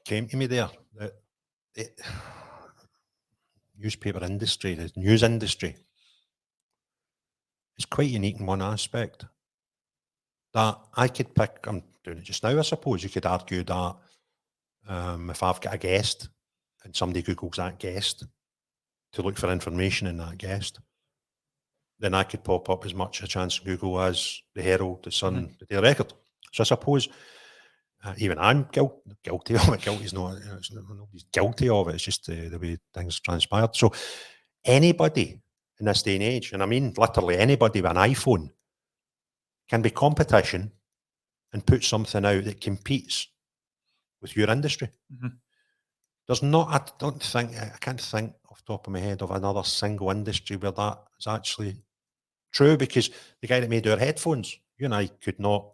came to me there. That newspaper industry, the news industry, is quite unique in one aspect. That I could pick, I'm doing it just now, I suppose. You could argue that if I've got a guest and somebody Googles that guest to look for information in that guest, then I could pop up as much a chance in Google as the Herald, the Sun, the Daily Record. So I suppose even I'm guilty of it. Guilty is not, nobody's guilty of it. It's just the way things transpired. So anybody in this day and age, and I mean literally anybody with an iPhone, can be competition and put something out that competes with your industry. There's not, I can't think off the top of my head of another single industry where that is actually true, because the guy that made our headphones, you and I could not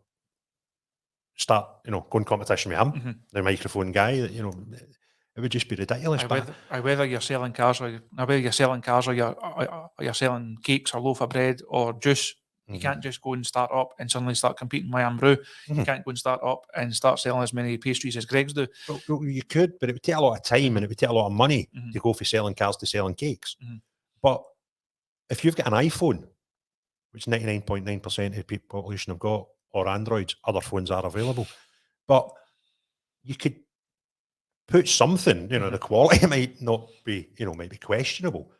start, going competition with him, the microphone guy, it would just be ridiculous. Whether you're selling cars or you're selling cakes or loaf of bread or juice, you can't just go and start up and suddenly start competing with Am Brew. You can't go and start up and start selling as many pastries as Greg's do. Well, you could, but it would take a lot of time and it would take a lot of money to go from selling cars to selling cakes. But if you've got an iPhone, which 99.9% of the population have got, or Androids, other phones are available, but you could put something, the quality might not be, might be questionable,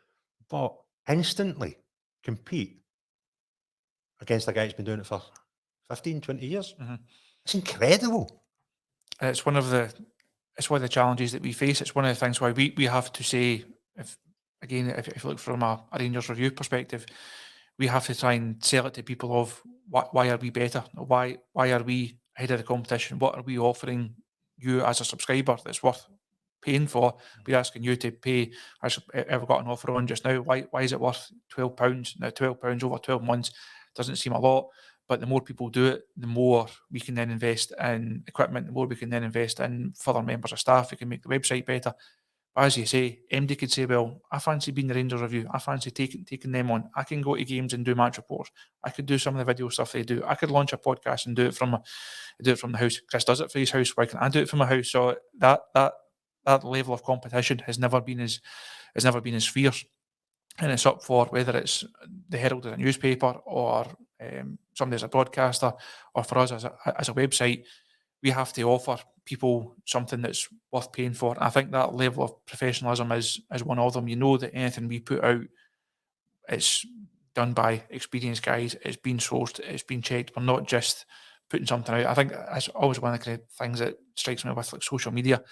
but instantly compete against a guy who's been doing it for 15, 20 years. It's incredible. And it's one of the challenges that we face. It's one of the things why we have to say, if you look from a Rangers Review perspective, we have to try and sell it to people of why are we better? Why are we ahead of the competition? What are we offering you as a subscriber that's worth paying for? We're asking you to pay. I've got an offer on just now. Why is it worth £12? Now £12 over 12 months doesn't seem a lot, but the more people do it, the more we can then invest in equipment, the more we can then invest in further members of staff. We can make the website better. But as you say, MD could say, well, I fancy being the Rangers Review. I fancy taking them on. I can go to games and do match reports. I could do some of the video stuff they do. I could launch a podcast and do it from the house. Chris does it for his house. Why can't I do it from my house? So that level of competition has never been as fierce. And it's up for whether it's the Herald as a newspaper or somebody as a broadcaster, or for us as a website. We have to offer people something that's worth paying for. I think that level of professionalism is one of them. You know that anything we put out, it's done by experienced guys. It's been sourced. It's been checked. We're not just putting something out. I think that's always one of the things that strikes me with social media.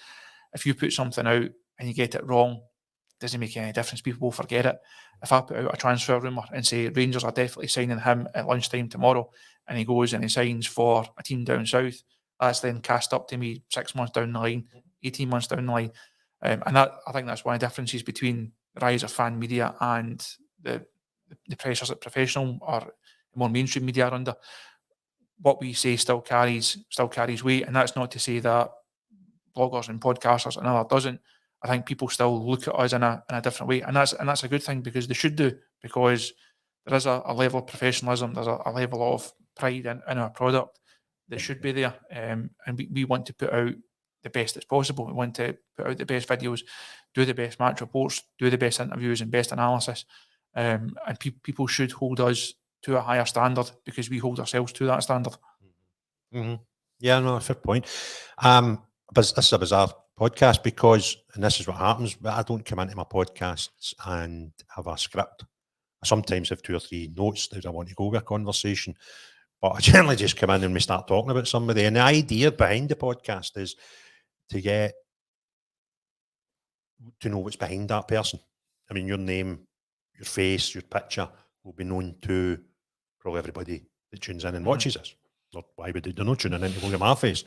If you put something out and you get it wrong, it doesn't make any difference. People will forget it. If I put out a transfer rumour and say Rangers are definitely signing him at lunchtime tomorrow, and he goes and he signs for a team down south, that's then cast up to me 6 months down the line, 18 months down the line. And that, I think that's one of the differences between the rise of fan media and the pressures that professional or more mainstream media are under. What we say still carries weight, and that's not to say that bloggers and podcasters and other doesn't. I think people still look at us in a different way, and that's a good thing, because they should do, because there is a level of professionalism, there's a level of pride in our product that should be there, and we want to put out the best that's possible. We want to put out the best videos, do the best match reports, do the best interviews and best analysis, and people should hold us to a higher standard, because we hold ourselves to that standard. Yeah, no, fair point. But this is a bizarre podcast, because, and this is what happens, but I don't come into my podcasts and have a script. I sometimes have 2 or 3 notes that I want to go with a conversation, but I generally just come in and we start talking about somebody. And the idea behind the podcast is to get to know what's behind that person. I mean, your name, your face, your picture will be known to probably everybody that tunes in and watches us. Or why would they not tune in to look at my face?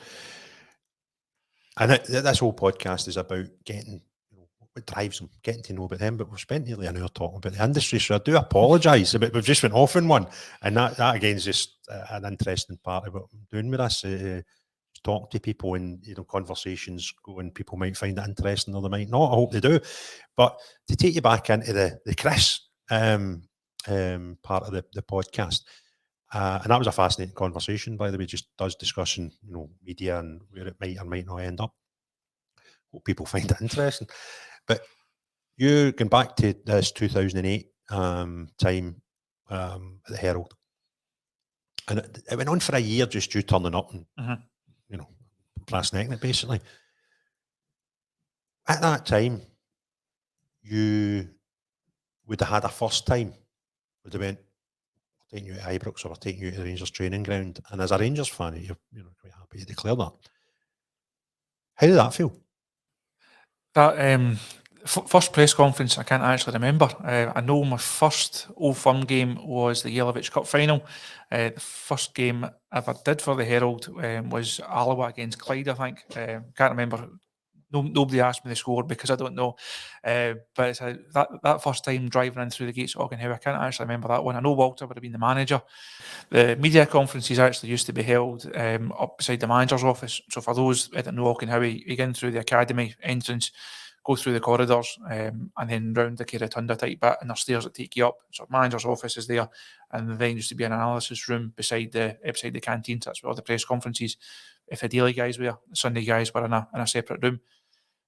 And this whole podcast is about getting, what drives them, getting to know about them. But we've spent nearly an hour talking about the industry, so I do apologise. But we've just went off in one, and that again is just an interesting part of what I'm doing with this. Talk to people, and conversations go, and people might find it interesting or they might not. I hope they do. But to take you back into the Chris part of the podcast, and that was a fascinating conversation, by the way, just us discussing media and where it might or might not end up. people find it interesting. But you going back to this 2008 time at the Herald, and it went on for a year, just you turning up and brass necking it basically. At that time, you would have had a first time, would have went, we're taking you to Ibrox or we're taking you to the Rangers training ground. And as a Rangers fan, you're quite happy to declare that. How did that feel? That first press conference, I can't actually remember. I know my first Old Firm game was the Yelovich Cup final. The first game I ever did for the Herald was Alloa against Clyde, I think. Can't remember. Nobody asked me the score because I don't know. But it's that first time driving in through the gates of Oggenhow, I can't actually remember that one. I know Walter would have been the manager. The media conferences actually used to be held up beside the manager's office. So for those that know Oggenhow, you get in through the academy entrance, go through the corridors, and then round the rotunda type bit, and there's stairs that take you up. So manager's office is there, and then used to be an analysis room beside the canteen. So that's where all the press conferences. If the daily guys were, the Sunday guys were in a separate room.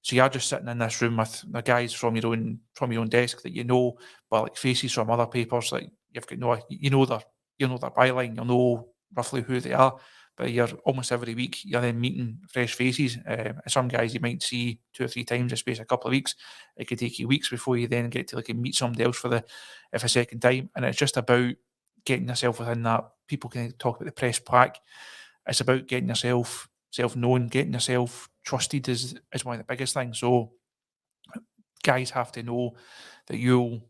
So you're just sitting in this room with the guys from your own desk that you know, but like faces from other papers. Like you've got you know their byline, you'll know roughly who they are. But you're almost every week you're then meeting fresh faces. Some guys you might see 2 or 3 times in the space of a couple of weeks. It could take you weeks before you then get to meet somebody else for a second time. And it's just about getting yourself within that. People can talk about the press pack. It's about getting yourself known, getting yourself trusted is one of the biggest things. So guys have to know that you'll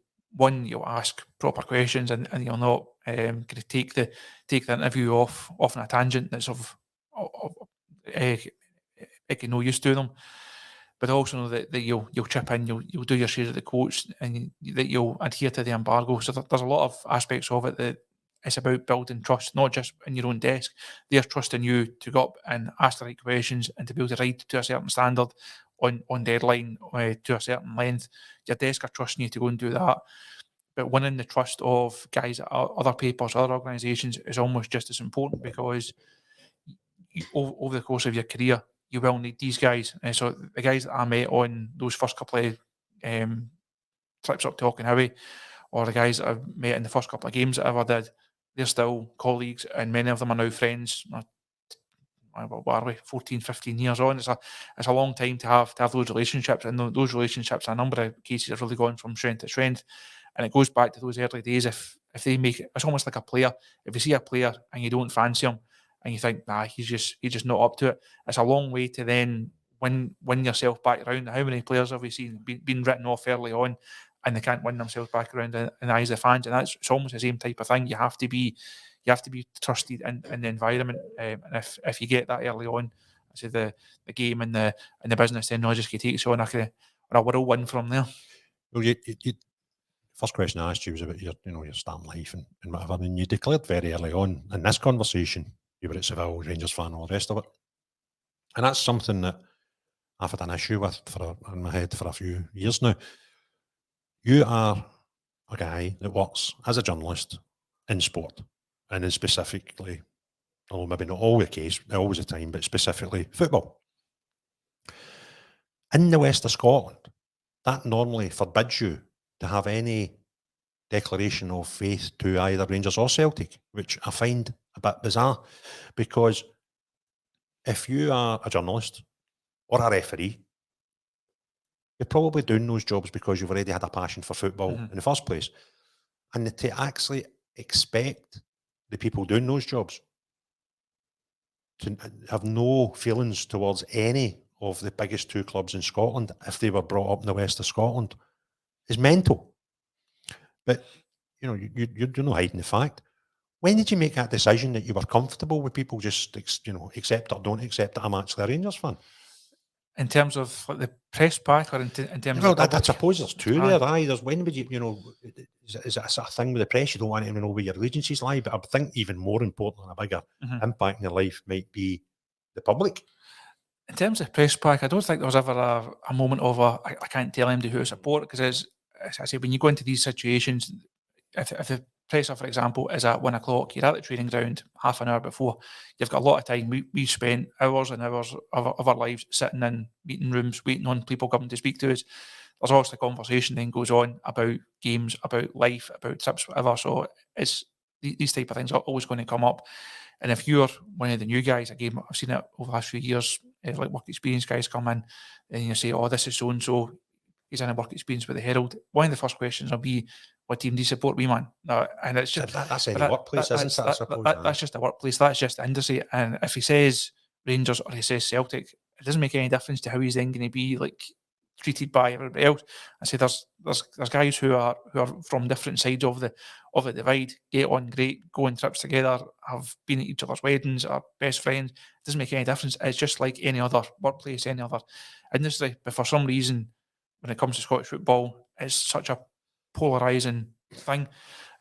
ask proper questions and you'll not going to take the interview off on a tangent that's of no use to them. But also know that you'll chip in, you'll do your share of the quotes, and that you'll adhere to the embargo. So there's a lot of aspects of it that it's about building trust, not just in your own desk. They're trusting you to go up and ask the right questions and to be able to write to a certain standard on deadline to a certain length. Your desk are trusting you to go and do that. But winning the trust of guys at other papers, other organisations is almost just as important, because over the course of your career, you will need these guys. So the guys that I met on those first couple of trips up to Auchenhowie, or the guys that I've met in the first couple of games that I ever did, they're still colleagues, and many of them are now friends. What are we, 14, 15 years on? It's a long time to have those relationships, and those relationships in a number of cases have really gone from strength to strength. And it goes back to those early days. If they make it, it's almost like a player. If you see a player and you don't fancy him, and you think, nah, he's just not up to it, it's a long way to then win yourself back around. How many players have we seen been written off early on, and they can't win themselves back around in the eyes of the fans? And it's almost the same type of thing. You have to be trusted in the environment, and if you get that early on, to the game and the business, then just can take you on a whirlwind from there. Well, you first question I asked you was about your starting life and whatever, and you declared very early on in this conversation you were at Seville, Rangers fan, all the rest of it. And that's something that I've had an issue with in my head for a few years now. You are a guy that works as a journalist in sport, and in specifically, although maybe not always the time, but specifically football. In the west of Scotland, that normally forbids you to have any declaration of faith to either Rangers or Celtic, which I find a bit bizarre, because if you are a journalist or a referee, you're probably doing those jobs because you've already had a passion for football in the first place. And to actually expect the people doing those jobs to have no feelings towards any of the biggest 2 clubs in Scotland if they were brought up in the west of Scotland is mental. But you're not hiding the fact. When did you make that decision that you were comfortable with people just accept or don't accept that I'm actually a Rangers fan? In terms of the press pack, or in terms of the I suppose there's 2 there. There's when would you is it a sort of thing with the press? You don't want anyone to know where your allegiances lie, but I think even more important and a bigger impact in your life might be the public. In terms of press pack, I don't think there was ever a moment of I can't tell anybody who I support, because as I say, when you go into these situations, if the presser, for example, is at 1 o'clock. You're at the training ground half an hour before. You've got a lot of time. We spent hours and hours of our lives sitting in meeting rooms, waiting on people coming to speak to us. There's obviously conversation then goes on about games, about life, about trips, whatever. So it's these type of things are always going to come up. And if you're one of the new guys, again, I've seen it over the last few years, like work experience guys come in and you say, oh, this is so-and-so, he's in a work experience with the Herald. One of the first questions will be, what team do you support, wee man? No, and it's just... That's any workplace, isn't it, I suppose? That's just a workplace, that's just the industry. And if he says Rangers or he says Celtic, it doesn't make any difference to how he's then going to be like treated by everybody else. I say there's guys who are from different sides of the divide, get on great, go on trips together, have been at each other's weddings, are best friends. It doesn't make any difference. It's just like any other workplace, any other industry. But for some reason, when it comes to Scottish football, it's such a polarising thing.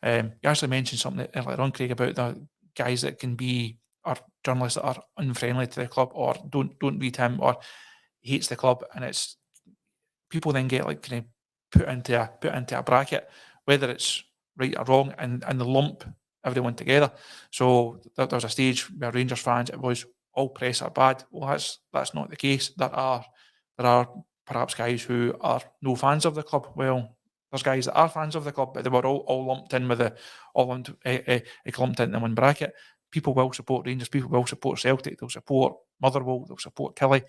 You actually mentioned something earlier on, Craig, about the guys that can be, or journalists that are unfriendly to the club or don't read him or hates the club, and it's people then get like kind of put into a bracket, whether it's right or wrong, and they lump everyone together. So there was a stage where Rangers fans, it was all press are bad. Well, that's not the case. There are perhaps guys who are no fans of the club. Well, there's guys that are fans of the club, but they were all lumped in with clumped into one bracket. People will support Rangers. People will support Celtic. They'll support Motherwell. They'll support Killie.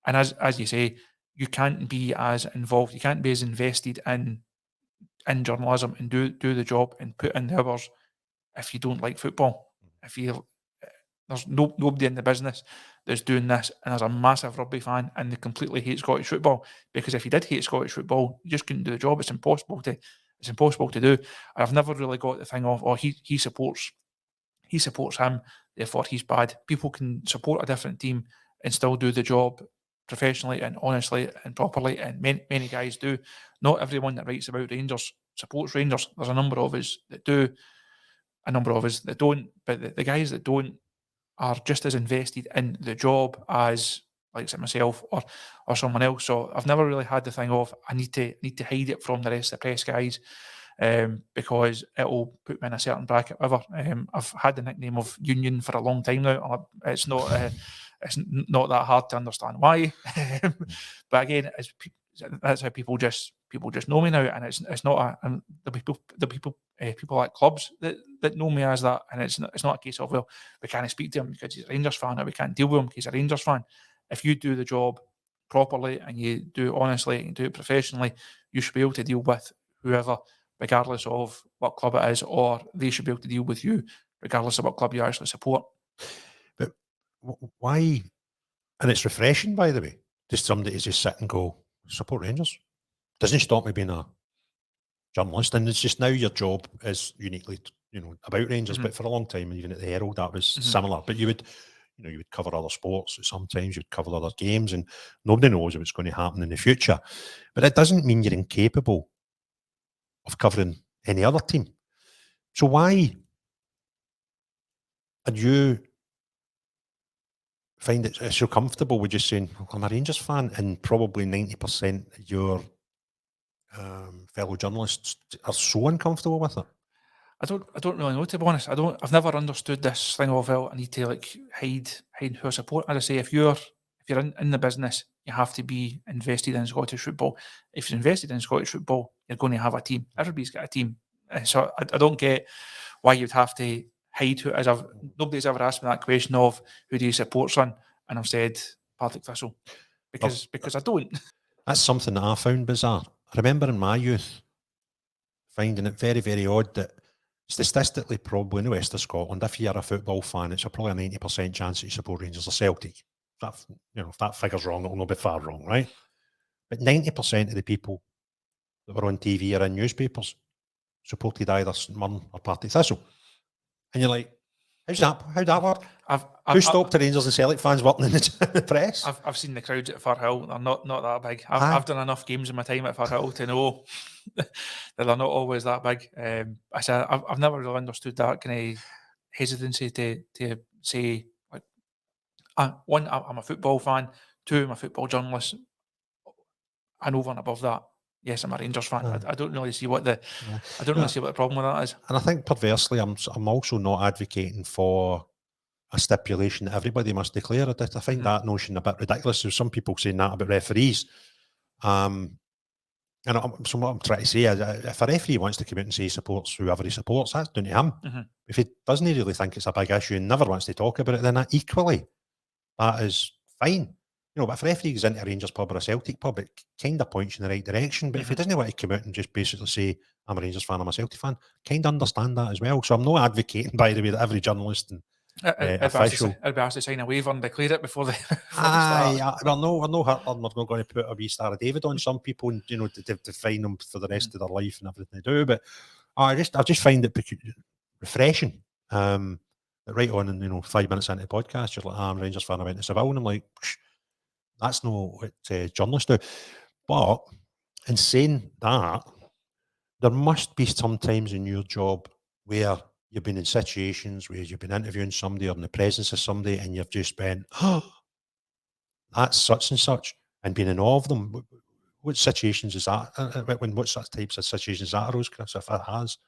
And as you say, you can't be as involved. You can't be as invested in journalism and do the job and put in the hours if you don't like football. If you there's nobody in the business that's doing this, and there's a massive rugby fan and they completely hate Scottish football, because if you did hate Scottish football, you just couldn't do the job. It's impossible to do. I've never really got the thing of, he supports him, therefore he's bad. People can support a different team and still do the job professionally and honestly and properly, and many guys do. Not everyone that writes about Rangers supports Rangers. There's a number of us that do, a number of us that don't, but the guys that don't are just as invested in the job as, like say, myself or someone else. So I've never really had the thing of I need to hide it from the rest of the press guys, because it'll put me in a certain bracket. However, I've had the nickname of Union for a long time now. It's not that hard to understand why, but again, that's how people just know me now, and it's not the people at clubs that know me as that, and it's not a case of, well, we can't speak to him because he's a Rangers fan, or we can't deal with him because he's a Rangers fan. If you do the job properly and you do it honestly and you do it professionally, you should be able to deal with whoever, regardless of what club it is, or they should be able to deal with you regardless of what club you actually support. But why? And it's refreshing, by the way, just somebody to just sit and go, support Rangers. Doesn't stop me being a journalist, and it's just now your job is uniquely, about Rangers. But for a long time, even at the Herald, that was similar. But you would cover other sports. Sometimes you'd cover other games, and nobody knows what's going to happen in the future. But it doesn't mean you're incapable of covering any other team. So why? And you find it so comfortable with just saying, well, I'm a Rangers fan, and probably 90% of your fellow journalists are so uncomfortable with it? I don't really know, to be honest. I've never understood this thing of, well, I need to like hide who I support. As I say, if you're in the business, you have to be invested in Scottish football. If you're invested in Scottish football, you're going to have a team. Everybody's got a team. So I don't get why you'd have to hide who it is. Nobody's ever asked me that question of who do you support, son? And I've said Partick Thistle. Because I don't. That's something that I found bizarre. I remember in my youth finding it very, very odd that statistically, probably in the west of Scotland, if you're a football fan, it's probably a 90% chance that you support Rangers or Celtic. If that figure's wrong, it'll not be far wrong, right? But 90% of the people that were on TV or in newspapers supported either St Mirren or Partick Thistle. And you're like, how'd that work? Who stopped the Rangers and Celtic fans working in the press? I've seen the crowds at Firhill. They're not that big. I've done enough games in my time at Firhill to know that they're not always that big. I said I've never really understood that kind of hesitancy to say, like, one, I'm a football fan. Two, I'm a football journalist. And over and above that, yes, I'm a Rangers fan. Aye. I don't really see what the I don't Yeah. really see what the problem with that is. And I think perversely, I'm also not advocating for a stipulation that everybody must declare it. I find that notion a bit ridiculous. There's some people saying that about referees. So what I'm trying to say is, if a referee wants to come out and say he supports whoever he supports, that's down to him. If he doesn't really think it's a big issue and never wants to talk about it, then equally, that is fine. But if a referee goes into a Rangers pub or a Celtic pub, it kind of points in the right direction. But if he doesn't want to come out and just basically say, I'm a Rangers fan, I'm a Celtic fan, kind of understand that as well. So I'm not advocating, by the way, that every journalist and official... I'd be asked to sign a waiver and declare it before they start. Well, we're not going to put a wee Star of David on some people and, to define them for the rest of their life and everything they do. But I just find it refreshing. That right on, and 5 minutes into the podcast, you're like, I'm a Rangers fan, I went to Seville, and I'm like, that's not what journalists do. But in saying that, there must be some times in your job where you've been in situations where you've been interviewing somebody or in the presence of somebody and you've just been, oh, that's such and such, and been in awe of them. What situations is that? What types of situations is that arose, Chris, if it has?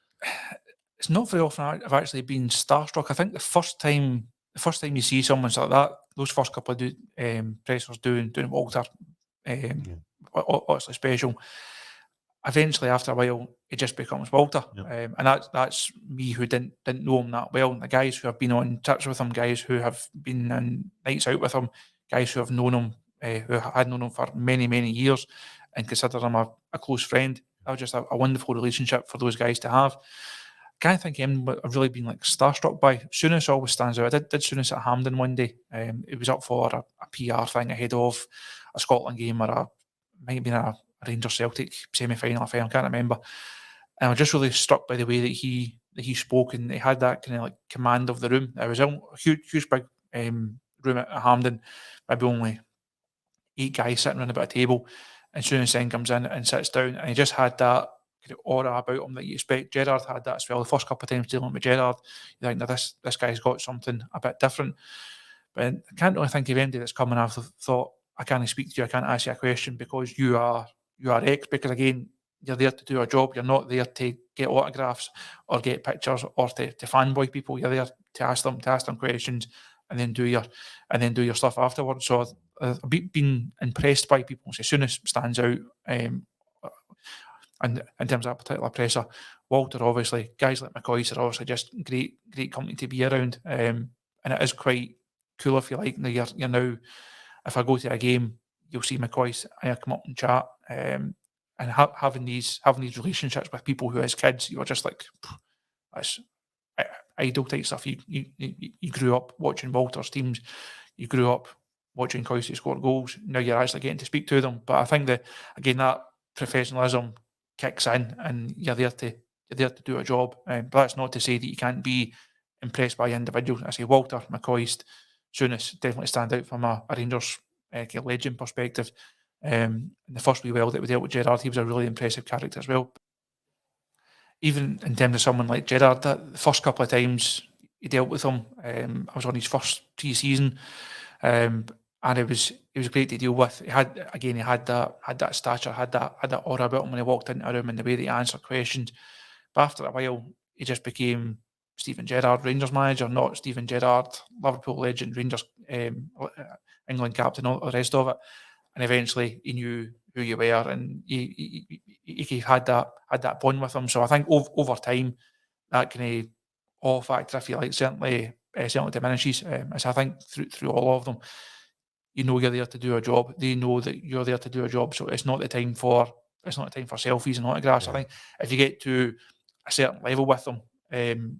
It's not very often I've actually been starstruck. I think the first time you see someone like that, those first couple of pressers doing Walter, obviously special. Eventually, after a while, it just becomes Walter, and that's me who didn't know him that well. The guys who have been on trips with him, guys who have been on nights out with him, guys who have known him, who had known him for many, many years, and consider him a close friend. That was just a wonderful relationship for those guys to have. I can't think of anyone I've really been starstruck by. Souness always stands out. I did Souness at Hampden one day. It was up for a PR thing ahead of a Scotland game or might have been a Rangers Celtic semi-final, I can't remember. And I was just really struck by the way that he spoke, and he had that kind of command of the room. It was a huge big room at Hampden, maybe only 8 guys sitting around about a table, and Souness then comes in and sits down, and he just had that kind of aura about him that you expect. Gerrard had that as well. The first couple of times dealing with Gerrard, you think, this guy's got something a bit different. But I can't really think of anybody that's come and I've thought, I can't speak to you, I can't ask you a question because you are X, because again, you're there to do a job. You're not there to get autographs or get pictures or to fanboy people. You're there to ask them questions and then do your stuff afterwards. So I've been impressed by people. So Souness stands out, and in terms of that particular presser. Walter, obviously, guys like McCoist are obviously just great company to be around, and it is quite cool, if you like. You're now, if I go to a game, you'll see McCoist, and I come up and chat, and having these relationships with people who, as kids, you were just like, that's idol type stuff. You grew up watching Walter's teams, you grew up watching Coisty score goals. Now you're actually getting to speak to them. But I think that, again, that professionalism kicks in, and you're there to do a job. But that's not to say that you can't be impressed by individuals. I say Walter, McCoist, Souness definitely stand out from a Rangers legend perspective. In the first wee while that we dealt with Gerrard, he was a really impressive character as well. Even in terms of someone like Gerrard, the first couple of times he dealt with him, I was on his first pre-season, and it was great to deal with. He had that stature, had that aura about him when he walked into a room, and the way that he answered questions. But after a while, he just became Steven Gerrard, Rangers manager, not Steven Gerrard, Liverpool legend, Rangers England captain, all the rest of it. And eventually he knew who you were, and he had that bond with him. So I think over time, that kind of awe factor, if you like, certainly diminishes. As I think through all of them, you're there to do a job. They know that you're there to do a job. So it's not the time for selfies and autographs. Yeah. I think if you get to a certain level with them,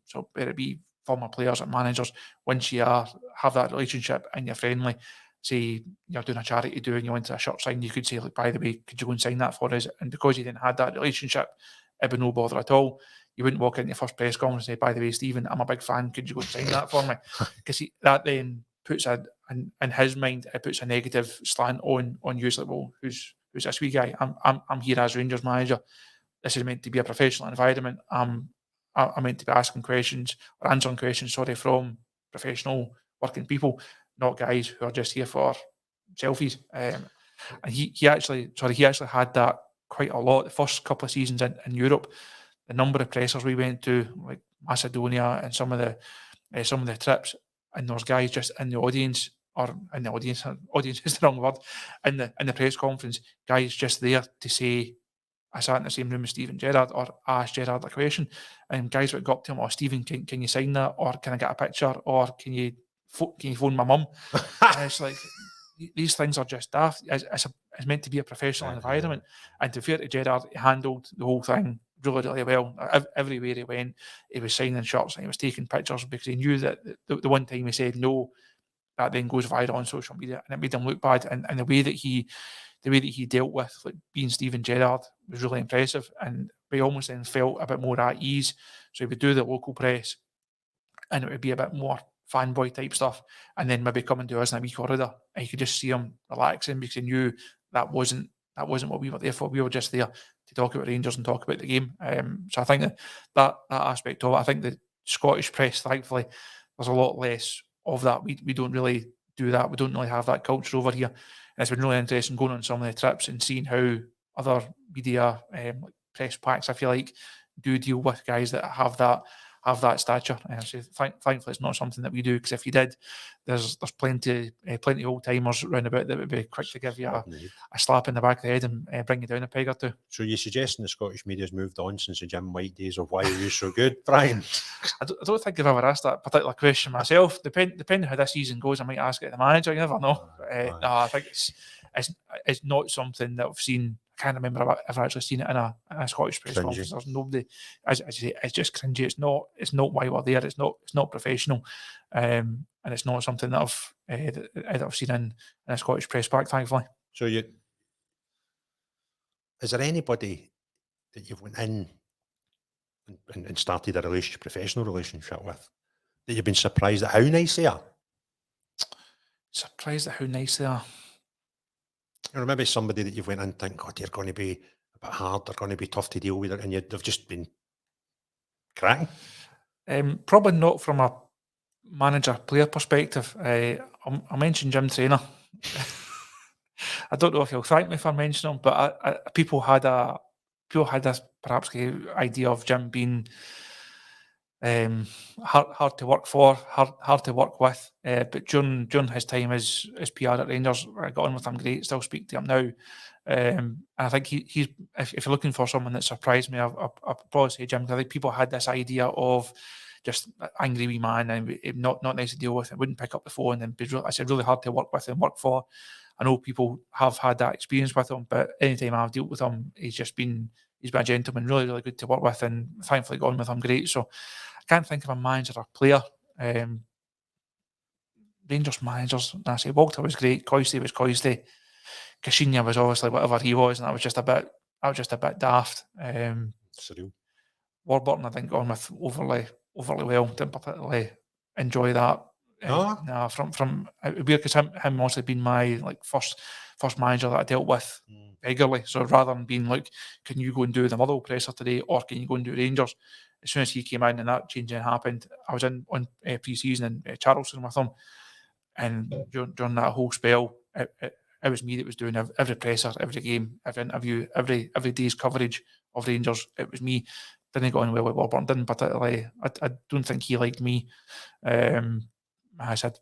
so whether it be former players or managers, once you have that relationship and you're friendly, say you're doing a charity do and you went to a shirt sign, you could say, look, by the way, could you go and sign that for us? And because you didn't have that relationship, it'd be no bother at all. You wouldn't walk into your first press conference and say, by the way, Stephen, I'm a big fan, could you go and sign that for me? Because that then puts in his mind, it puts a negative slant on you. It's like, well, who's this wee guy? I'm here as Rangers manager. This is meant to be a professional environment. I'm meant to be asking questions or answering questions, from professional working people, not guys who are just here for selfies. And he actually had that quite a lot. The first couple of seasons in Europe, the number of pressers we went to, like Macedonia and some of the trips, and there was guys just in the audience, or in the audience, audience is the wrong word, in the press conference, guys just there to say, I sat in the same room with Steven Gerrard, or I asked Gerrard a question, and guys would go up to him, "Oh, Steven, can you sign that, or can I get a picture, or can you phone my mum?" And it's like, these things are just daft. It's meant to be a professional environment, and to be fair to Gerrard, he handled the whole thing really, really well. Everywhere he went, he was signing shirts and he was taking pictures, because he knew that the one time he said no, that then goes viral on social media, and it made him look bad. And the way that he dealt with, like, being Steven Gerrard was really impressive, and we almost then felt a bit more at ease. So he would do the local press, and it would be a bit more fanboy type stuff, and then maybe coming to us in a wee corridor, and you could just see him relaxing, because he knew that wasn't what we were there for. We were just there to talk about Rangers and talk about the game. So I think that aspect of it, I think the Scottish press, thankfully, there's a lot less of that. We don't really do that. We don't really have that culture over here. And it's been really interesting going on some of the trips and seeing how other media, like press packs, I feel like, do deal with guys that have that stature. So thankfully, it's not something that we do, because if you did, there's plenty old timers round about that would be quick to give you a slap in the back of the head and bring you down a peg or two. So you're suggesting the Scottish media's moved on since the Jim White days of why are you so good, Brian? I don't think I've ever asked that particular question myself. Depending how this season goes, I might ask it to the manager. You never know. No, I think it's not something that I've seen. I can't remember if I've actually seen it in a Scottish press conference. There's nobody, as you say, it's just cringy. It's not why we're there. It's not professional, and it's not something that I've seen in a Scottish press pack, thankfully. So is there anybody that you've went in and started a professional relationship with, that you've been surprised at how nice they are? Surprised at how nice they are. Or maybe somebody that you've went in and think, God, you're going to be a bit hard, they're going to be tough to deal with, and they've just been cracking? Probably not from a manager-player perspective. I'll mention Jim Traynor. I don't know if he'll thank me for mentioning him, but people had this perhaps idea of Jim being hard to work for, hard to work with. But during his time as PR at Rangers, I got on with him great. Still speak to him now. And I think he's if you're looking for someone that surprised me, I'd probably say Jim. I think people had this idea of just angry wee man and not nice to deal with, and wouldn't pick up the phone, and be really hard to work with and work for. I know people have had that experience with him, but anytime I've dealt with him, he's been a gentleman, really, really good to work with, and thankfully got on with him great. So I can't think of a manager or player. Rangers managers, I say Walter was great, Coisty was Coisty, Kashinya was obviously whatever he was, and that was just a bit daft. Surreal. Warburton, I think, got on with overly well. Didn't particularly enjoy that. From weird, because him also been my first manager that I dealt with regularly. So rather than being like, can you go and do the Motherwell presser today, or can you go and do Rangers? As soon as he came in and that changing happened, I was in on pre-season in Charleston with him, and during that whole spell, it was me that was doing every presser, every game, every interview, every day's coverage of Rangers. It was me. Didn't go on well with Warburton. Didn't particularly. I don't think he liked me. I said,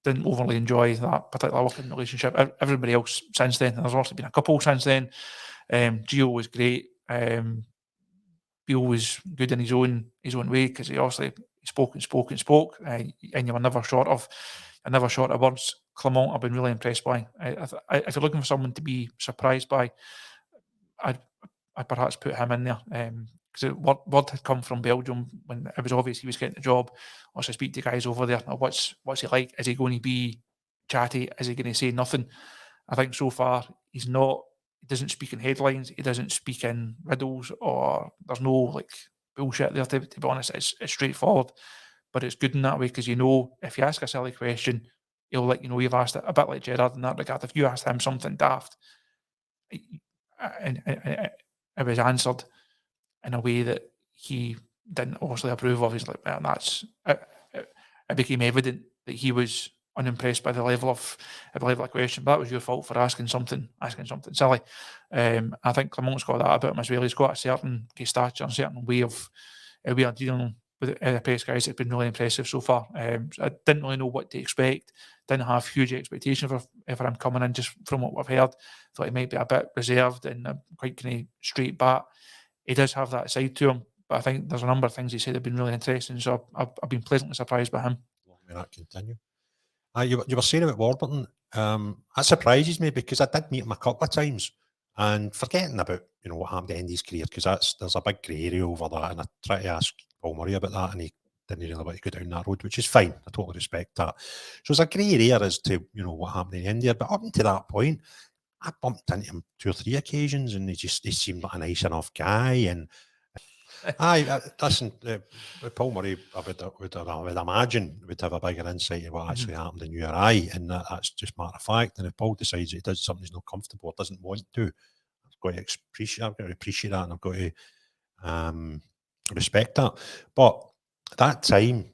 didn't overly enjoy that particular working relationship. Everybody else since then, there's also been a couple since then. Gio was great. Beale was good in his own way, because he obviously spoke, and you were never short of words. Clement, I've been really impressed by. If you're looking for someone to be surprised by, I'd perhaps put him in there. Because word had come from Belgium when it was obvious he was getting the job. Also speak to guys over there. What's he like? Is he going to be chatty? Is he going to say nothing? I think so far he's not. He doesn't speak in headlines. He doesn't speak in riddles, or there's no bullshit there. To be honest, it's straightforward, but it's good in that way, because if you ask a silly question, he'll let you know you've asked it. A bit like Gerrard in that regard. If you asked him something daft, and it was answered in a way that he didn't obviously approve of, he's like, well, it became evident that he was unimpressed by the level of question. But that was your fault for asking something silly. I think Clement's got that about him as well. He's got a certain stature, a certain way of dealing with the press guys that's been really impressive so far. So I didn't really know what to expect. Didn't have huge expectations for him coming in, just from what we've heard. Thought he might be a bit reserved and quite kind of straight back. He does have that side to him, but I think there's a number of things he said have been really interesting. So I've been pleasantly surprised by him. Long may that continue. You were saying about Warburton. That surprises me because I did meet him a couple of times, and forgetting about what happened at the end of his career, because there's a big grey area over that, and I tried to ask Paul Murray about that, and he didn't really want to go down that road, which is fine. I totally respect that. So there's a grey area as to what happened in India, but up until that point, I bumped into him 2 or 3 occasions, and he seemed like a nice enough guy. And listen, Paul Murray, I would imagine, would have a bigger insight into what actually happened in URI, and that's just matter of fact. And if Paul decides he does something he's not comfortable or doesn't want to, I've got to appreciate that, and I've got to respect that. But at that time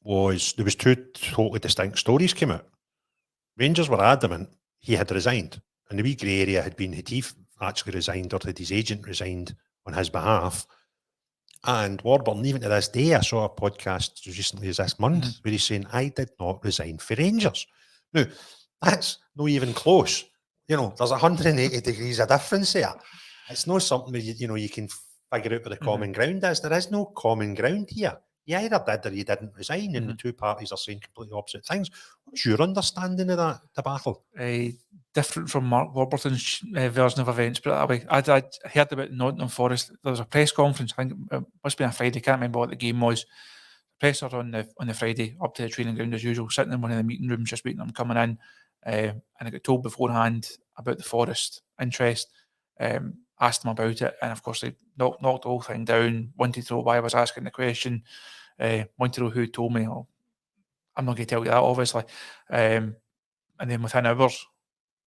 there was 2 totally distinct stories came out. Rangers were adamant he had resigned, and the wee grey area had been, had he actually resigned or had his agent resigned on his behalf. And Warburton, even to this day, I saw a podcast as recently as this month where he's saying, I did not resign for Rangers. Now, that's not even close. There's 180 degrees of difference there. It's not something where you can figure out where the common ground is. There is no common ground here. You either did or you didn't resign, and the 2 parties are saying completely opposite things. What's your understanding of that debacle? Different from Mark Warburton's version of events, but that way. I'd heard about Nottingham Forest. There was a press conference, I think it must have been a Friday, can't remember what the game was. Presser on the Friday, up to the training ground as usual, sitting in one of the meeting rooms, just waiting for them coming in. And I got told beforehand about the Forest interest. Asked them about it, and of course they knocked the whole thing down. Wanted to know why I was asking the question. Wanted to know who told me. Oh, I'm not going to tell you that, obviously. And then within hours,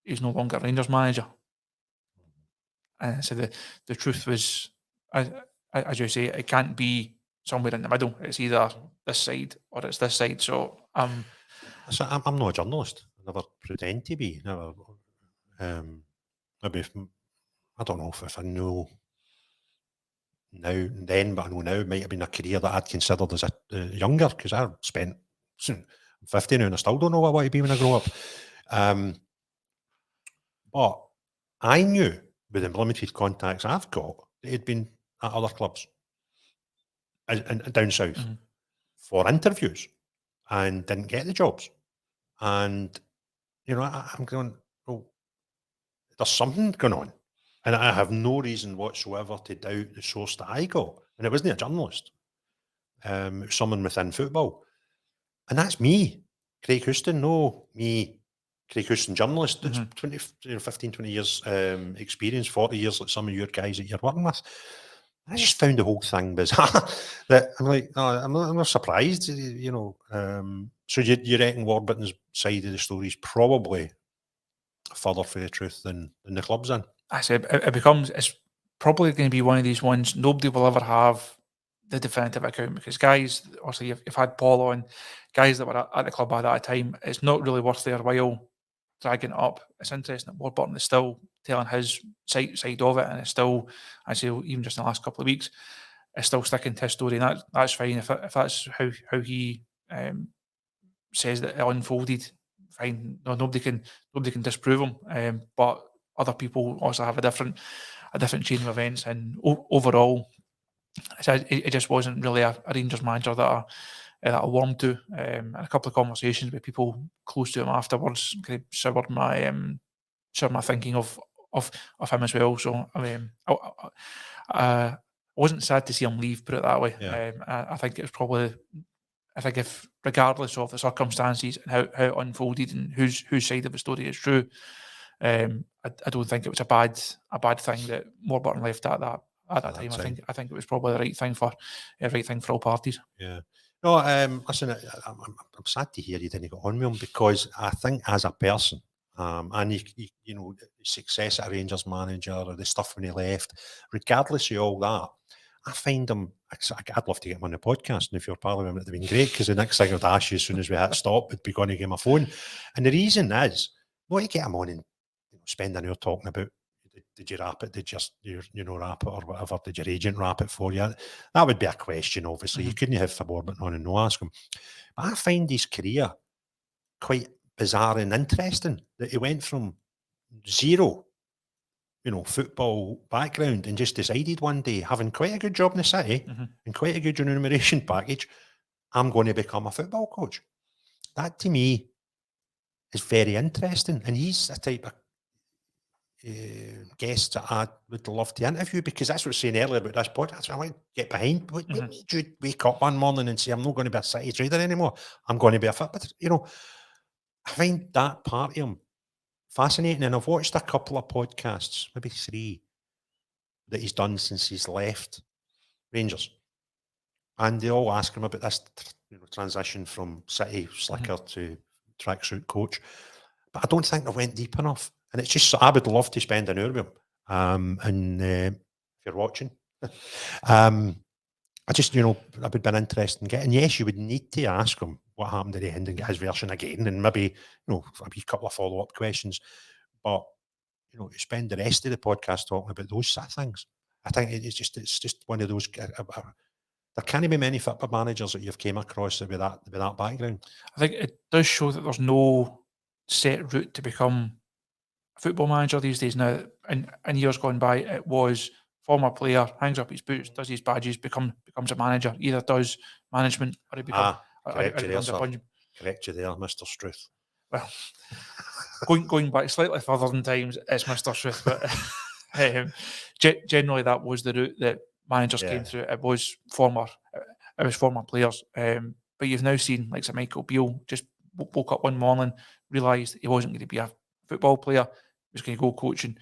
he's no longer Rangers manager. And so the truth was, as you say, it can't be somewhere in the middle. It's either this side or it's this side. So I'm not a journalist. I never pretend to be. Never. Maybe I don't know if I know now and then, but I know now it might have been a career that I'd considered as a younger, because I spent 50 now and I still don't know what I want to be when I grow up. But I knew with the limited contacts I've got that he'd been at other clubs and down south for interviews and didn't get the jobs. And, I'm going, well, there's something going on. And I have no reason whatsoever to doubt the source that I got. And it wasn't a journalist. It was someone within football. And that's me, Craig Houston. No, me, Craig Houston, journalist. That's 15, 20 years experience, 40 years like some of your guys that you're working with. I just found the whole thing bizarre. That I'm like, no, I'm not surprised, So you reckon Warburton's side of the story is probably further for the truth than the club's in? I said it's probably going to be one of these ones nobody will ever have the definitive account, because guys, obviously you've had Paul on, guys that were at the club at that time, it's not really worth their while dragging it up. It's interesting that Warburton is still telling his side of it, and it's still, I say, even just in the last couple of weeks, it's still sticking to his story, and that's fine. If that's how he says that it unfolded, fine. No, nobody can disprove him. But other people also have a different chain of events, and overall, it just wasn't really a Rangers manager that I warmed to. And a couple of conversations with people close to him afterwards kind of soured my thinking of him as well. So I wasn't sad to see him leave, put it that way. Yeah. I think it was probably, if regardless of the circumstances and how it unfolded and whose side of the story is true, I don't think it was a bad thing that Warburton left at that time. I think it was probably the right thing for all parties. Yeah. No, listen, I'm sad to hear you didn't get on with him, because I think as a person, and success at a Rangers manager, or the stuff when he left, regardless of all that, I find him, I'd love to get him on the podcast, and if you're part of him, it'd have been great, because the next thing I'd ask you as soon as we hit stop would be going to give my phone. And the reason is, not to get him on and spend an hour talking about, did you wrap it? Did you wrap it or whatever? Did your agent wrap it for you? That would be a question, obviously. You couldn't have Warburton on and no ask him. But I find his career quite bizarre and interesting, that he went from zero, football background, and just decided one day, having quite a good job in the city and quite a good remuneration package, I'm going to become a football coach. That to me is very interesting, and he's the type of guest that I would love to interview, because that's what I was saying earlier about this podcast. I want to get behind. What made you wake up one morning and say, I'm not going to be a city trader anymore, I'm going to be a footballer? I find that part of him fascinating, and I've watched a couple of podcasts, maybe 3, that he's done since he's left Rangers, and they all ask him about this transition from city slicker to tracksuit coach, but I don't think they went deep enough. And it's just, I would love to spend an hour with him. And if you're watching, I just, I would be interested in getting, yes, you would need to ask him what happened at the end and get his version again, and maybe, a wee couple of follow-up questions. But, to spend the rest of the podcast talking about those sort of things, I think it's just one of those, there can't be many football managers that you've came across with that background. I think it does show that there's no set route to become a football manager these days now. In years gone by, it was former player, hangs up his boots, does his badges, becomes a manager, either does management or he becomes correct you there, a punch. Correct you there, Mr. Struth. Well, going back slightly further than times, it's Mr. Struth, but generally that was the route that managers came through. It was former players, but you've now seen like Michael Beale just woke up one morning, realised he wasn't going to be a football player, he was going to go coaching.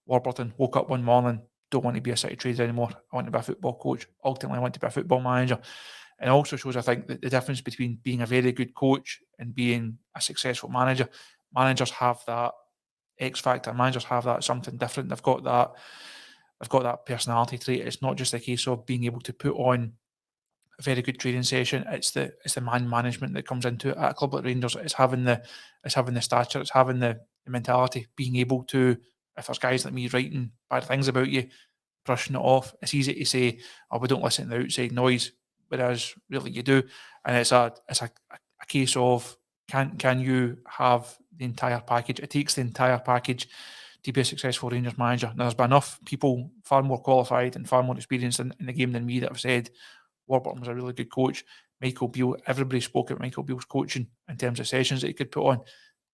Warburton woke up one morning, don't want to be a city trader anymore, I want to be a football coach. Ultimately, I want to be a football manager. And it also shows, I think, that the difference between being a very good coach and being a successful manager. Managers have that X factor. Managers have that something different. They've got that personality trait. It's not just a case of being able to put on a very good training session. It's the man management that comes into it at a club like Rangers. It's having the stature. It's having the mentality. Being able to, if there's guys like me writing bad things about you, brushing it off. It's easy to say, "Oh, we don't listen to the outside noise," whereas really you do. And it's a case of can you have the entire package? It takes the entire package to be a successful Rangers manager. Now, there's been enough people far more qualified and far more experienced in the game than me that have said Warburton was a really good coach. Michael Beale, everybody spoke about Michael Beale's coaching in terms of sessions that he could put on,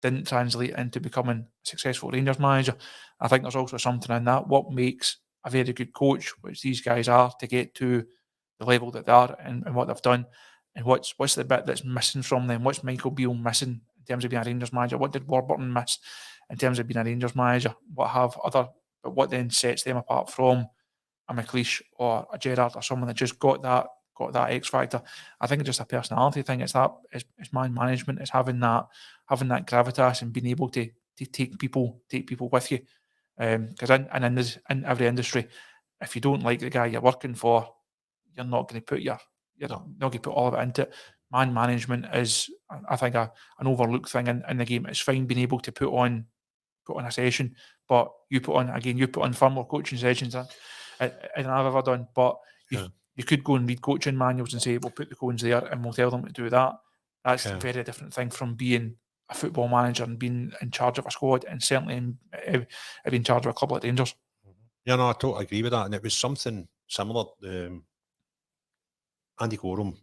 didn't translate into becoming a successful Rangers manager. I think there's also something in that. What makes a very good coach, which these guys are, to get to the level that they are and what they've done, and what's the bit that's missing from them? What's Michael Beale missing in terms of being a Rangers manager? What did Warburton miss in terms of being a Rangers manager? What then sets them apart from a McCoist or a Gerrard or someone that just got that X factor? I think it's just a personality thing. It's man management. It's having that gravitas and being able to take people with you. Because in every industry, if you don't like the guy you're working for, you're not going to put not going to put all of it into it. Man management is, I think, an overlooked thing in the game. It's fine being able to put on a session, but you put on far more coaching sessions than I've ever done. But you could go and read coaching manuals and say, we'll put the cones there and we'll tell them to do that. That's a very different thing from being a football manager and being in charge of a squad, and certainly being in charge of a club like Rangers. Yeah, no, I totally agree with that. And it was something similar. Andy Gorham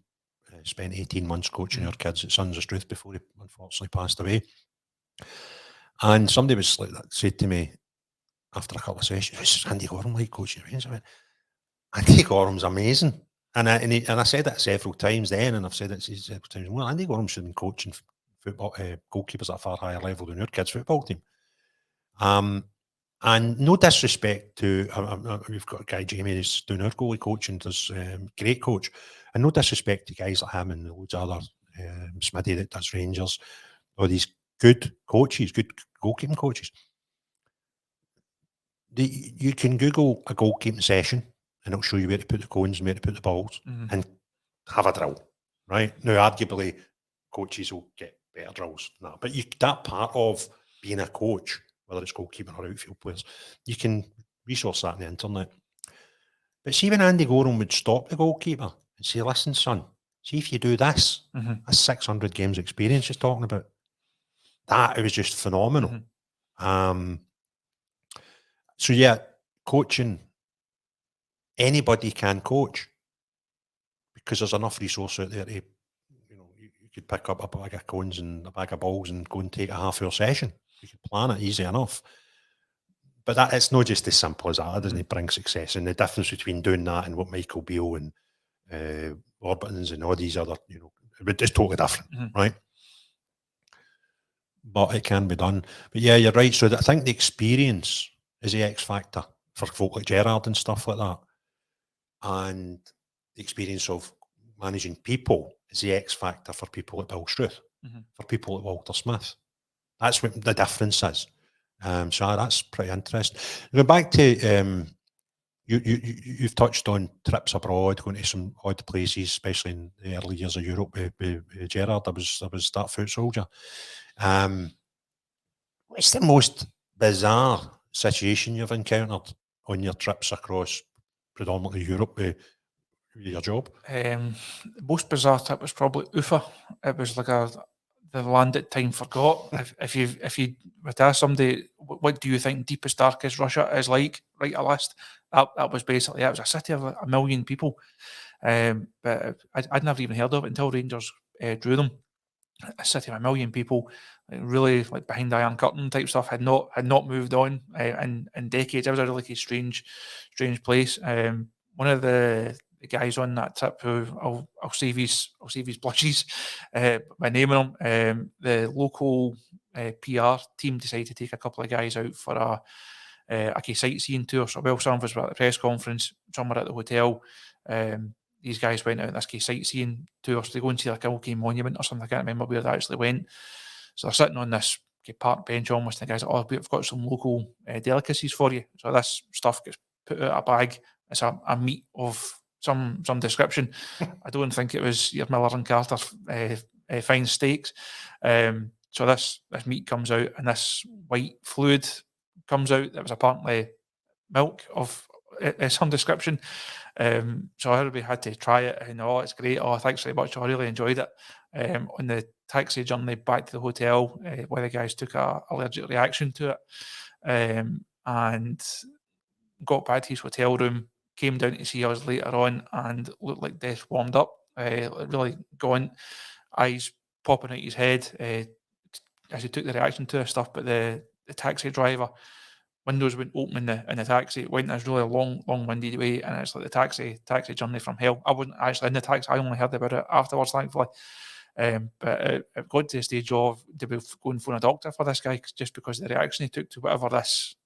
spent 18 months coaching our kids at Sons of Struth before he unfortunately passed away. And somebody was said to me after a couple of sessions, "Is Andy Gorham like coaching Rangers?" I went, "Andy Gorham's amazing." And I said it several times then, and I've said it several times. Well, Andy Gorham should have been coaching football goalkeepers at a far higher level than our kids' football team. And no disrespect to, we've got a guy, Jamie, who's doing our goalie coaching, does great coach. And no disrespect to guys like him and loads of other, Smitty that does Rangers, or these good coaches, good goalkeeping coaches. You can Google a goalkeeping session and it'll show you where to put the cones and where to put the balls, Mhm. and have a drill, right? Now, arguably, coaches will get better drills than that, but that part of being a coach, whether it's goalkeeper or outfield players, you can resource that on the internet. But see, when Andy Goram would stop the goalkeeper and say, listen, son, see if you do this, Mhm. that's 600 games experience he's talking about. That, it was just phenomenal. Mhm. So yeah, coaching, anybody can coach because there's enough resource out there to, you could pick up a bag of cones and a bag of balls and go and take a half-hour session. You could plan it easy enough. But that, it's not just as simple as that. That doesn't bring success. And the difference between doing that and what Michael Beale and Warburton's and all these other, it's totally different, right? But it can be done. But yeah, you're right. So I think the experience is the X factor for folk like Gerrard and stuff like that. And the experience of managing people is the X factor for people like Bill Struth, for people like Walter Smith. That's what the difference is. So that's pretty interesting. Going back to you've touched on trips abroad, going to some odd places, especially in the early years of Europe with Gerrard. I was that foot soldier. What's the most bizarre situation you've encountered on your trips across predominantly Europe with your job? The most bizarre trip was probably Ufa. It was like the land that time forgot. If you were to ask somebody, what do you think deepest, darkest Russia is like? Write a list. That was basically it. It was a city of like 1 million people. But I'd never even heard of it until Rangers drew them. A city of 1 million people, really like behind the Iron Curtain type stuff, had not moved on in decades. It was a really strange place. One of the guys on that trip, who I'll save his blushes by naming him, the local PR team decided to take a couple of guys out for a sightseeing tour. So some of us were at the press conference, some were at the hotel. These guys went out on this sightseeing tour, so they go and see like a Ilkay monument or something. I can't remember where they actually went. So they're sitting on this park bench almost, and the guys are like, oh, we've got some local delicacies for you. So this stuff gets put out of a bag. It's a meat of some description. I don't think it was your Miller and Carter fine steaks. So this meat comes out, and this white fluid comes out that was apparently milk of some description. So everybody had to try it, and it's great. Oh, thanks very much. I really enjoyed it. On the taxi journey back to the hotel, one of the guys took a allergic reaction to it, and got back to his hotel room, came down to see us later on, and looked like death warmed up, really gone, eyes popping out his head as he took the reaction to stuff. But the taxi driver, windows wouldn't open in the taxi. It went this really long-winded way, and it's like the taxi journey from hell. I wasn't actually in the taxi. I only heard about it afterwards, thankfully. But it got to the stage of, did we go and phone a doctor for this guy just because of the reaction he took to whatever this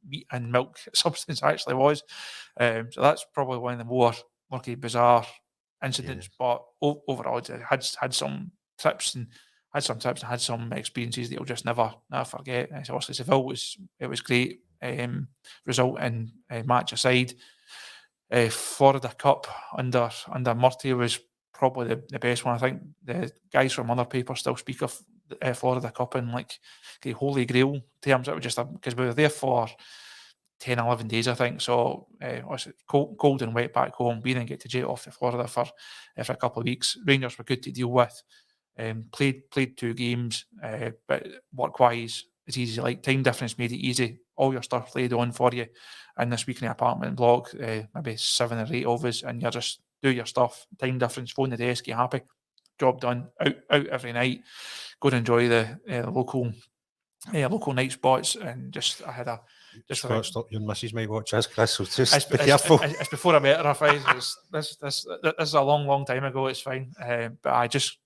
meat and milk substance actually was. So that's probably one of the more bizarre incidents. Yes. But overall, I had some trips and had some experiences that you'll just never forget. So obviously Seville was great. Result in match aside. Florida Cup under Murty was probably the best one. I think the guys from other papers still speak of Florida Cup in like the holy grail terms. It was just because we were there for 10, 11 days, I think. So obviously cold and wet back home. We didn't get to jet off to Florida for a couple of weeks. Rangers were good to deal with. Played 2 games, but work-wise, it's easy. Like time difference made it easy. All your stuff laid on for you in this weekly apartment block, maybe 7 or 8 of us, and you just do your stuff. Time difference, phone the desk, you happy, job done. Out every night, go and enjoy the local night spots, and just I had a just Scott, stop, your missus might watch this, Chris, so just be careful. It's before I met her. This is a long time ago. It's fine, but I just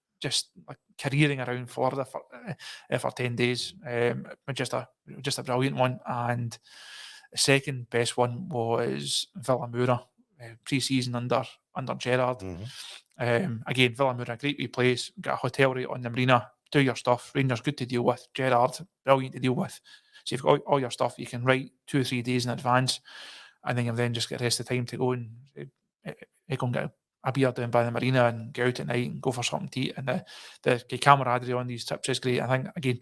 like careering around Florida for 10 days. Just a brilliant one. And the second best one was Villamura, pre-season under Gerrard. Again, Villamura, great wee place. Got a hotel right on the marina. Do your stuff. Rangers good to deal with. Gerrard, brilliant to deal with. So you've got all your stuff. You can write 2 or 3 days in advance. and then you've then just got the rest of the time to go and go and get a beer down by the marina and go out at night and go for something to eat. And the camaraderie on these trips is great. I think, again,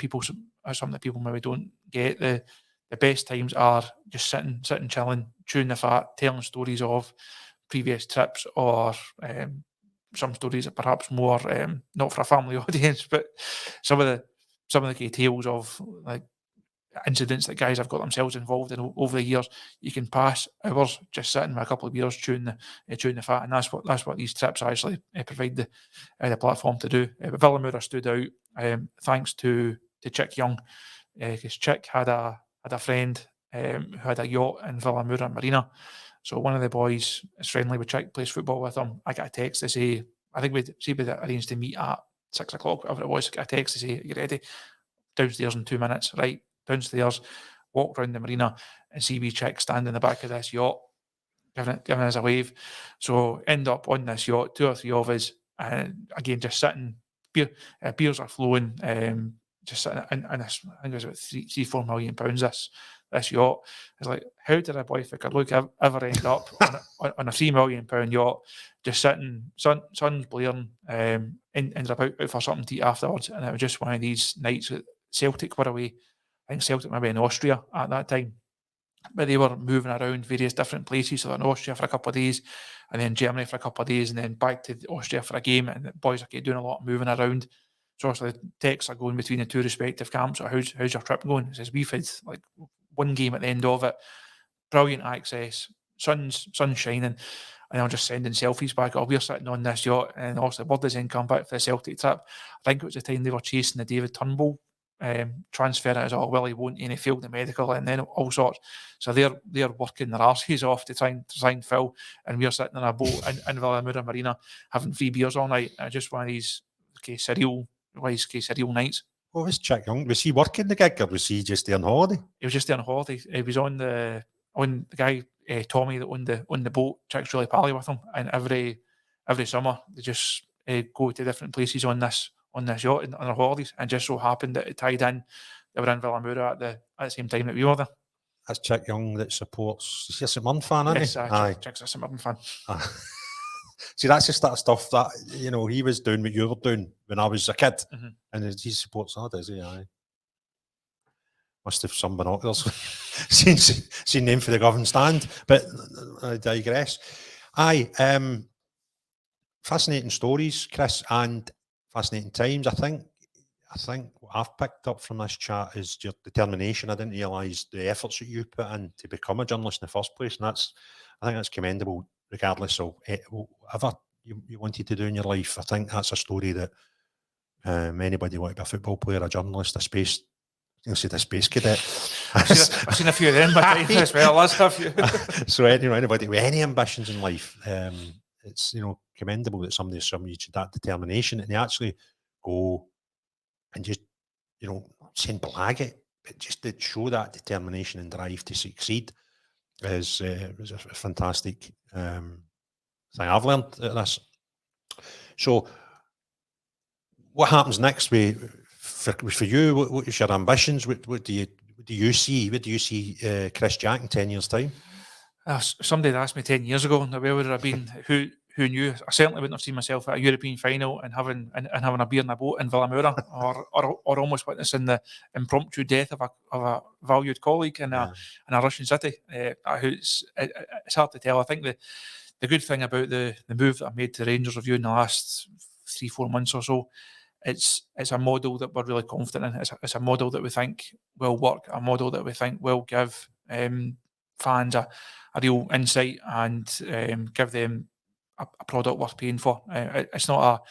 something that people maybe don't get. The best times are just sitting, chilling, chewing the fat, telling stories of previous trips, or some stories that perhaps more not for a family audience, but some of the key tales of like incidents that guys have got themselves involved in over the years. You can pass hours just sitting with a couple of beers chewing the fat, and that's what these trips actually provide the platform to do. But Villamoura stood out thanks to Chick Young, because Chick had a friend who had a yacht in Villamoura Marina. So one of the boys is friendly with Chick, plays football with him. I got a text to say, I think we'd arranged to meet at 6 o'clock, whatever it was. Got a text to say, "You ready?" Downstairs in 2 minutes, right? Downstairs, walk around the marina and see wee Chick stand in the back of this yacht, giving us a wave. So end up on this yacht, 2 or 3 of us, and again just sitting. Beers are flowing. Just sitting in this, I think it was about £3-4 million. This yacht. It's like, how did a boy think I'd look ever end up on a £3 million yacht, just sitting, sun's blaring, ended up out for something to eat afterwards, and it was just one of these nights that Celtic were away. I think Celtic maybe in Austria at that time, but they were moving around various different places. So in Austria for a couple of days, and then Germany for a couple of days, and then back to Austria for a game. And the boys are doing a lot of moving around. So obviously the texts are going between the two respective camps. So how's your trip going? It says we've had like one game at the end of it, brilliant access, sun's shining, and I'm just sending selfies back. Oh, we're sitting on this yacht, and obviously word has then come back for the Celtic trip. I think it was the time they were chasing the David Turnbull transfer. It as Willie won't, and he failed the medical, and then all sorts. So they're working their arses off to try and fill, and we're sitting in a boat in Villamoura Marina having 3 beers all night. Just one of these surreal nights. What was Chick Young? Was he working the gig, or was he just there on holiday? He was just there on holiday. He was on the guy Tommy that owned the boat. Chick's really pally with him, and every summer they just go to different places on this yacht on their holidays, and just so happened that it tied in. They were in Villamoura at the same time that we were there. That's Chick Young that supports. Is he a St Mirren fan, isn't he? Yes, Chick's a St Mirren fan. See, that's the sort of stuff that he was doing what you were doing when I was a kid, and he supports that, does he? Aye. Must have some binoculars seen them for the Govan stand, but I digress. Aye, fascinating stories, Chris, and fascinating times. I think what I've picked up from this chat is your determination. I didn't realise the efforts that you put in to become a journalist in the first place, and I think that's commendable, regardless of whatever you wanted to do in your life. I think that's a story that anybody want to be a football player, a journalist, a space cadet. I've seen a few of them as well. Let's have you. So anybody with any ambitions in life, it's commendable that somebody reached that determination, and they actually go and just saying blag it, but just to show that determination and drive to succeed was a fantastic thing I've learned out of this. So what happens next for you? What is your ambitions? What do you see? What do you see Chris Jack in 10 years' time? Somebody asked me 10 years ago, where would I have been? Who knew? I certainly wouldn't have seen myself at a European final and having a beer in a boat in Villamoura, or almost witnessing the impromptu death of a valued colleague in a Russian city. It's hard to tell. I think the good thing about the move that I made to Rangers Review in the last 3-4 months or so, it's a model that we're really confident in. It's a model that we think will work, a model that we think will give fans a real insight and give them a product worth paying for. It's not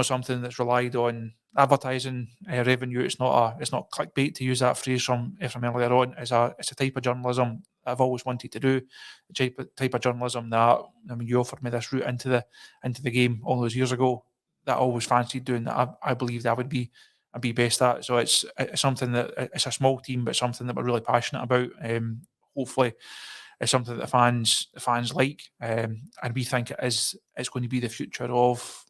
something that's relied on advertising revenue. It's not clickbait, to use that phrase from earlier on. It's a type of journalism I've always wanted to do. The type of journalism that you offered me this route into the game all those years ago, that I always fancied doing, that I believe that I'd be best at. So it's something that, it's a small team, but something that we're really passionate about. Hopefully it's something that the fans like, and we think it's going to be the future of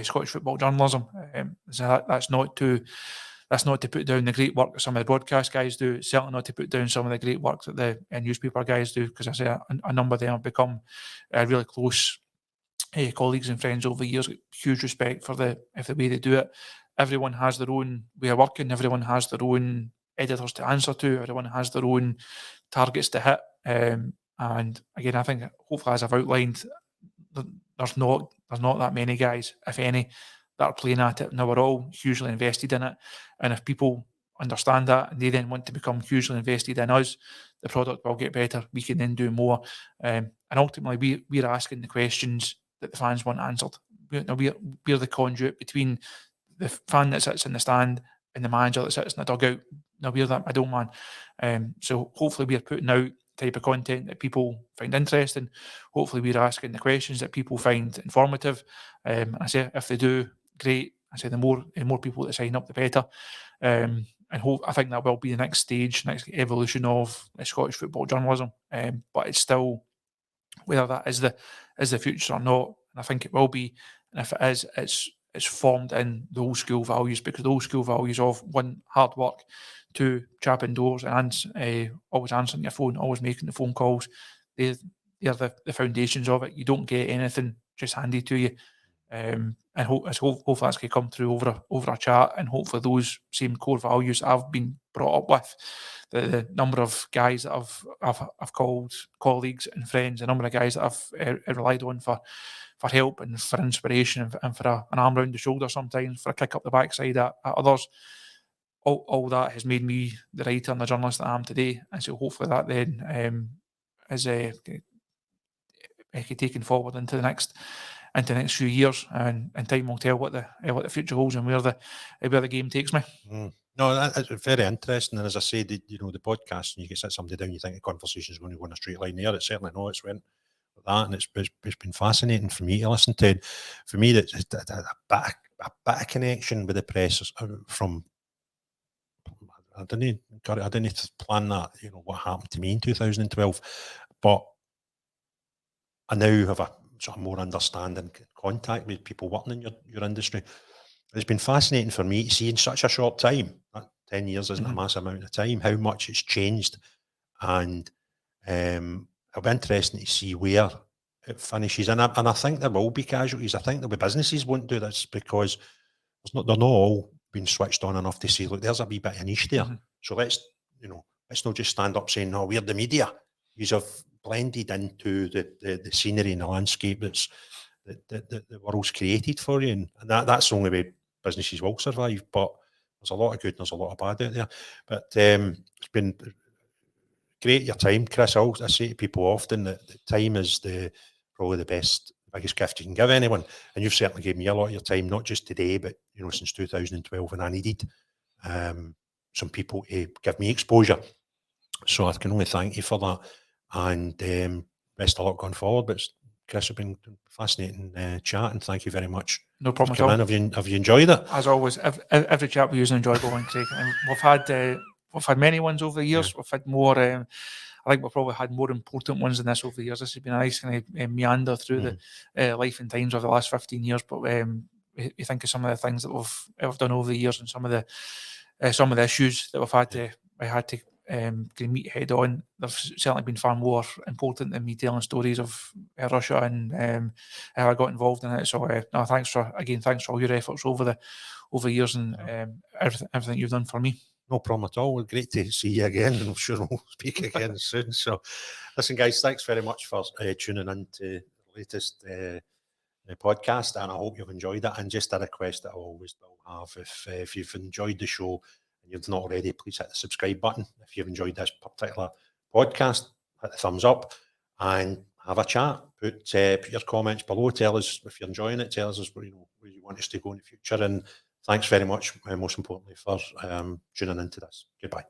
Scottish football journalism. So that's not to That's not to put down the great work that some of the broadcast guys do. It's certainly not to put down some of the great work that the newspaper guys do, because I say a number of them have become really close colleagues and friends over the years. Huge respect for the way they do it. Everyone has their own way of working. Everyone has their own editors to answer to. Everyone has their own targets to hit. And again, I think hopefully, as I've outlined, there's not that many guys, if any, that are playing at it. Now we're all hugely invested in it, and if people understand that and they then want to become hugely invested in us, the product will get better. We can then do more, and ultimately we're asking the questions that the fans want answered. We're the conduit between the fan that sits in the stand and the manager that sits in the dugout. Now we're that middleman. So hopefully we're putting out type of content that people find interesting. Hopefully we're asking the questions that people find informative. I say if they do, great. I say the more people that sign up, the better. And I think that will be the next stage, next evolution of Scottish football journalism. But it's still, whether that is the future or not, and I think it will be. And if it is, it's formed in the old school values, because the old school values of, one, hard work, two, chapping doors, and always answering your phone, always making the phone calls. They're the foundations of it. You don't get anything just handed to you. And hopefully that's going to come through over a chat, and hopefully those same core values I've been brought up with, the number of guys that I've called colleagues and friends, the number of guys that I've relied on for help and for inspiration and for an arm round the shoulder, sometimes for a kick up the backside at others. All that has made me the writer and the journalist that I am today, and so hopefully that then is taken forward into the next few years, and time will tell what the future holds and where the game takes me. No, that's very interesting. And as I said, the podcast, and you can sit somebody down, you think the conversation is going to go in a straight line there. It's certainly not. It's went like that, and it's been fascinating for me to listen to. For me, that's a bit of connection with the press from. I didn't plan that. What happened to me in 2012, but I now have a sort of more understanding contact with people working in your industry. It's been fascinating for me to see in such a short time, 10 years isn't a massive amount of time, how much it's changed. And it'll be interesting to see where it finishes. And I think there will be casualties. I think there'll be businesses won't do this, because they're not all being switched on enough to say, look, there's a wee bit of niche there. So let's not just stand up saying, no, we're the media. You have blended into the scenery and the landscape that the world's created for you, and that's the only way businesses will survive. But there's a lot of good and there's a lot of bad out there. But it's been great your time, Chris. I say to people often that time is probably the biggest gift you can give anyone, and you've certainly given me a lot of your time, not just today, but since 2012, when I needed some people to give me exposure. So I can only thank you for that, and best of luck going forward. But Chris, it's been fascinating chat, and thank you very much. No problem at all. Have you enjoyed it? As always, every chat we use an enjoyable one, Craig. And we've had many ones over the years. Yeah. We've had more. I think we've probably had more important ones than this over the years. This has been a nice kind of meander through the life and times of the last 15 years. But we think of some of the things that we've done over the years, and some of the issues that we had to meet head on. They've certainly been far more important than me telling stories of Russia and how I got involved in it. So no, thanks for all your efforts over the years, and everything you've done for me. No problem at all. Great to see you again, and I'm sure we'll speak again soon. So listen, guys, thanks very much for tuning in to the latest podcast, and I hope you've enjoyed it. And just a request that I always will have, if you've enjoyed the show and you've not already, please hit the subscribe button. If you've enjoyed this particular podcast, hit the thumbs up and have a chat. Put your comments below. Tell us if you're enjoying it. Tell us where you want us to go in the future. And thanks very much, most importantly, for tuning into this. Goodbye.